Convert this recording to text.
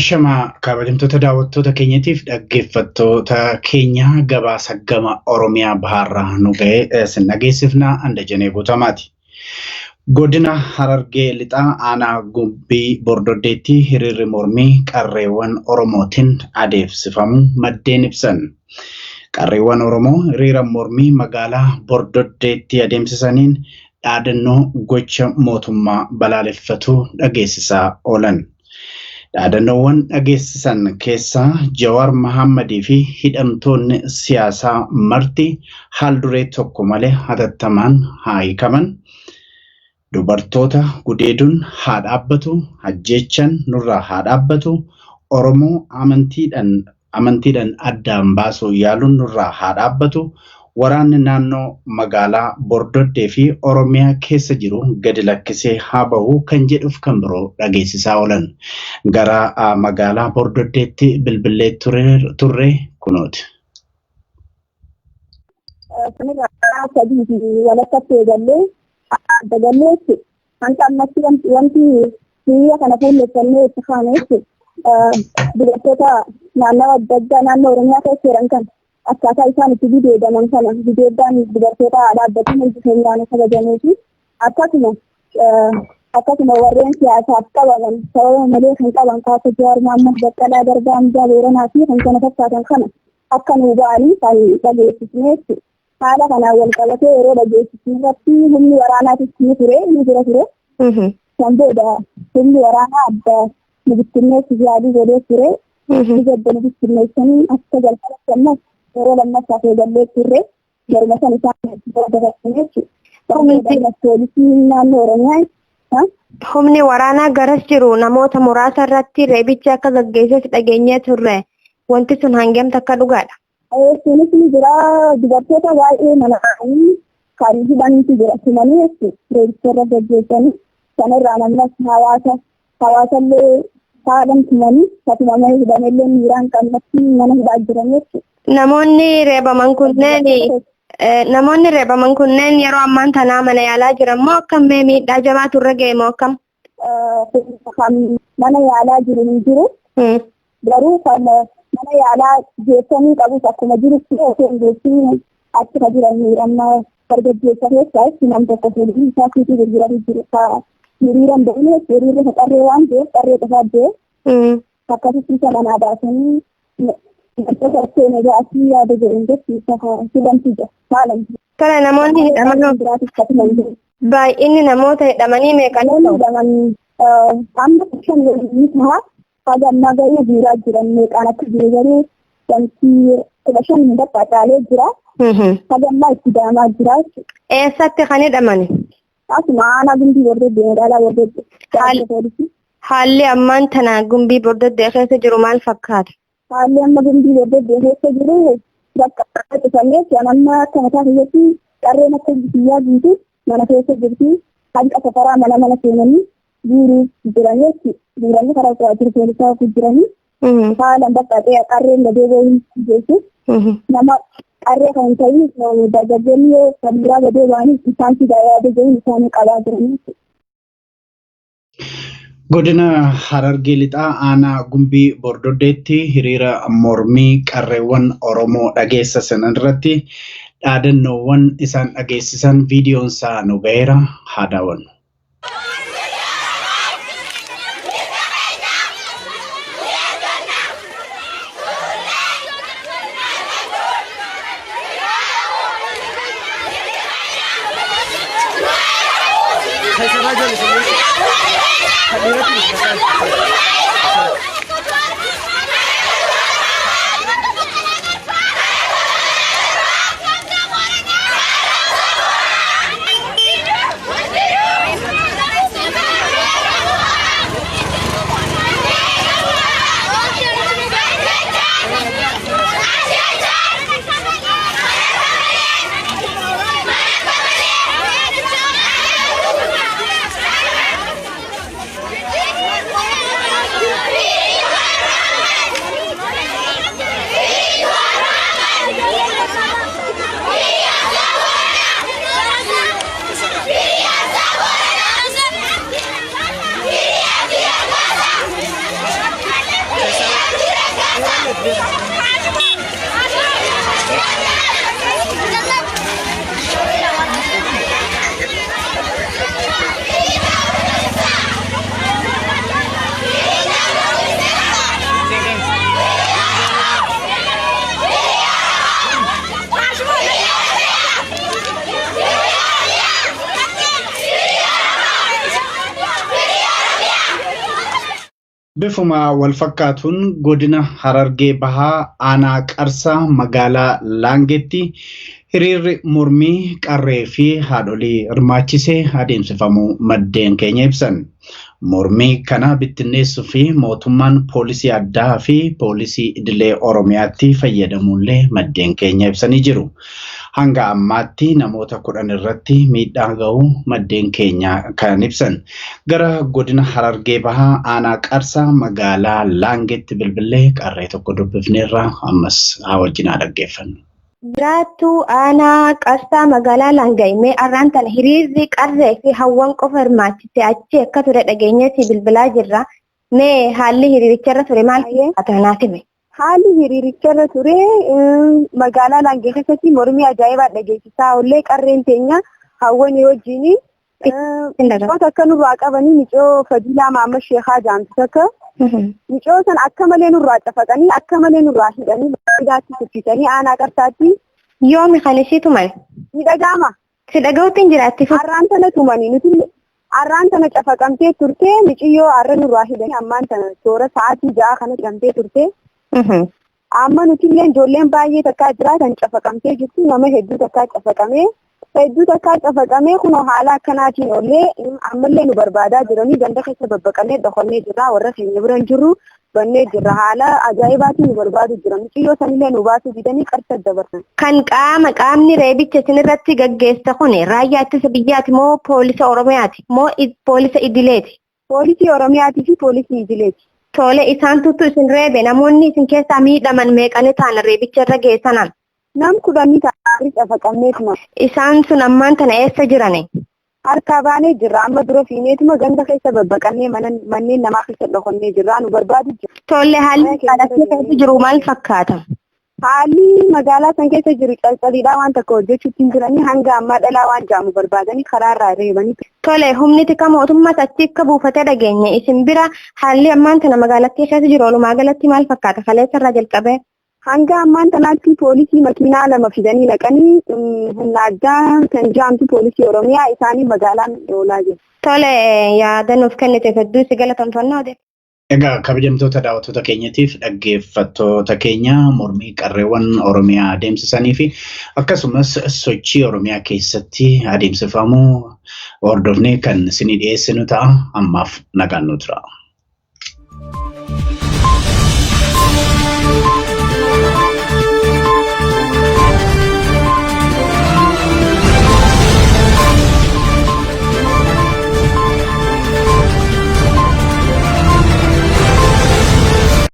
Ashamaa kabajamtoota daawwattoota keenyatiif dhaggeeffattoota keenya gabaasa gama Oromiyaa baharraa nu ga'e sin dhageessifnaa Andajanee Guutamaati. Godina Harargee lixaa aanaa Gumbii Bordoddeetti hiriirri mormii qarreewwan Oromootiin adeemsifamu maddeen ibsan. Qarreewwan Oromoo hiriira mormii magaalaa Bordoddeetti adeemsisaniin dhaadannoo gocha mootummaa balaaleffatu dhageessisaa oolan. Dhaadannoowwan dhageessisan keessaa Jawaar Mohammadii fi hidhamtoonni siyaasaa marti haal duree tokko malee hatattamaan haa hiikaman. Dubartoota gudeeduun haa dhaabbatu, ajjeechaan nurraa haa dhaabbatu, Oromoo amantiidhaan addaan baasuu yaaluun nurraa haa dhaabbatu. Waraanni naannoo magaalaa Bordoddee fi Oromiyaa keessa jiru gadi lakkisee haa bahu kan jedhuuf kan biroo dhageessisaa oolan. Gara magaalaa Bordoddeetti bilbilee turre kunooti. Akkaataa isaan itti bideedaman kana bideedaan dubartoota dhaabbatanii hojii keenyaan kabajamuu akkasuma warreen siyaasaaf qabaman sababa malee kan qaban kaasa Jawaar Mohammad Baqqalaa Garbaa Hamzaa Booranaa fi kan kana fakkaatan kana akka nuu ba'anii kan dhageessisnee haala kanaan wal qabatee yeroo dhageessisne irratti humni waraanaatis ni jira ture. Kan booda humni waraanaa adda nu bittinneessuuf yaalii godhee ture. Gadda nu bittinneessanii akka jalqaba kennas yeroo lammaffaa eegallee turre yeroo san isaan dabarsinee poolisii naannoo Oromiyaa humni waraanaa garas jiru namoota muraasa irratti reebicha akka gaggeesses dhageenyee turre. Wanti sun hangamta akka dhugaadha? Sunis ni jira. Dubartoota baay'ee mana'anii kan hidhaniitu jira. Simanii reebicha irra gaggeessanii sanarraa namnas hawaasallee haadhan simanii fatimamee hidhamellee miiraan qammatti mana hidhaa jiran jechuudha. Namoonni reebaman kunneen yeroo ammaan tanaa mana yaalaa jiran moo akkam miidhaa jabaa turre ga'e moo akkam? Mana yaalaa jiru hin jiru. Garuu kan mana yaalaa geessanii qabus akkuma jirutti osoo hin geessin achi kan jiran amma dargaggeessa keessaa nam tokko fuudhii isaa fiitii gurguranii jiru. Hiriiran ba'uun hiriirri qarree waan ta'eef qarree qofaa ta'e akkasitti isa manaa baasanii Kana namoonni hidhaman baay'inni namoota hidhamanii meeqan hidhaman amma shan ta'a hagammaa ga'ee jiraa jiran meeqaan akka jiru garuu wanti 15 daqqaaqaalee jira hagammaa itti daamaa jira. Eessatti kan hidhamani? Asuma aanaa Gumbii Bordoddee magaalaa Bordoddee. Haalli ammaan tana Gumbii Bordoddee keessa jiru maal fakkaata? Haalli amma Gumbii Bordoddee keessa jiru bakka sanneetti amma akka mataa keessatti qarreen akka biyyaa guutuu mana keessa jirti. Hanqa safaraa mana seenanii guuruu jiraniitti guuranii karaa waajjira poolisaa jiranii haala bakka qarreen gadee ba'uun jechuun nama qarree kan ta'in dargaggeonni yoo kan biraa gadee ba'anii isaan sidaa ga'uun isaanii qabaa jiranii. Godina Harargee lixaa aanaa Gumbii Bordoddeetti hiriira mormii qarreewwan Oromoo dhageessisan irratti dhaadannoowwan isaan dhageessisan viidiyoon isaa nu ga'eera haa daawwannu. Bifuma walfakkaatuun godina Harargee Bahaa aanaa Qarsaa magaalaa Laangeetti hiriirri mormii qarree fi haadholii hirmaachisee adeemsifamuu maddeen keenya ibsan. Mormii kana bittinneessuu fi mootummaan poolisii addaa fi poolisii idilee Oromiyaatti fayyadamuullee maddeen keenya ibsanii jiru. Hanga ammaatti namoota 10 irratti miidhaa ga'uu maddeen keenya kan ibsan. Gara godina Harargee Bahaa aanaa Qarsaa magaalaa Laangeetti bilbilee qarree tokko dubbifneerra ammas haa wajjin dhaggeeffannu. Jiraattu aanaa Qarsaa magaalaa Laangeetti arraan tana hiriirri qarree fi hawwan qofa hirmaachise achi akka ture dhageenyetti bilbilaa jirra. Mee haalli hiriiricharra ture maal fakkaata? Haalli hiriiricharra ture magaalaa Laangee keessatti mormii ajaa'ibaa dhageessisaa ollee qarreen teenya hawwanii wajjin micoota akka nurraa qabanii micoo Fadilaa Maamad Sheekhaa jaamtu takka micoo san akka malee nurraa cafaqanii akka malee nurraa hidhanii baay'aatti suffisanii aanaa Qarsaatti. Yoomi kan isiitu maal? Ni dhaga'ama. Si dhaga'uutti jiraatti. Arraan tana tumanii nuti arraan tana cafaqamtee turte miciyyoo arra nurraa hidhanii ammaan tana toora sa'aatii 6 kana hidhamtee turte. Amma nuti illee ijoolleen baay'ee takkaa jiraatan cafaqamtee jirtu nama hedduu takkaa cafaqamee kun haala akkanaatiin ollee ammallee nu barbaadaa jiranii ganda keessa babbaqannee dhokannee jirra warra keenya biran jirru bannee jirra haala ajaa'ibaatiin nu barbaadu jira miciyyoo sanillee nu baasuu didanii qarsa dabarsan. Kan qaamni reebicha isinirratti gaggeessa kun raayyaa ittisa biyyaati moo poolisa Oromiyaati moo poolisa idileeti? Poolisii Oromiyaatii fi poolisii idileeti. Tole isaan tuttu isin reebe namoonni isin keessaa miidhaman meeqani ta'an reebicha irra geessanan? Nam 10 ta'anii cafaqamneetuma. Isaan sun ammaan tana eessa jirani? Harkaa baanee jirra amma dura fiineetuma ganda keessa babbaqannee manneen namaa keessa dhokannee jirra nu barbaadu jira. Tole haalli keessa jiru maal fakkaata? Haalli magaalaa san keessa jiru calcaliidhaa waan tokko hojjechuutti hin jiranii hanga ammaa dhalaa waan jaamu barbaadanii karaarraa reebanii. Tole humni tika mootummaas achi akka buufatee dhageenye isin bira haalli ammaan tana magaalattii keessa jiru walumaa galatti maal fakkaata kaleessa irraa jalqabee? Hanga ammaan tanaatti poolisii makiinaa 2 fidanii naqanii humna addaa kan jaamtu poolisii Oromiyaa isaanii magaalaan oolaa jiru. Tole yaada nuuf kenniteef hedduu si galateeffannaa. Egaa kabajamtoota daawwattoota keenyatiif dhaggeeffattoota keenya mormii qarreewwan Oromiyaa adeemsisanii fi akkasumas sochii Oromiyaa keessatti adeemsifamu hordofnee kan isinii dhiyeessinu ta'a. Ammaaf nagaan nu tura.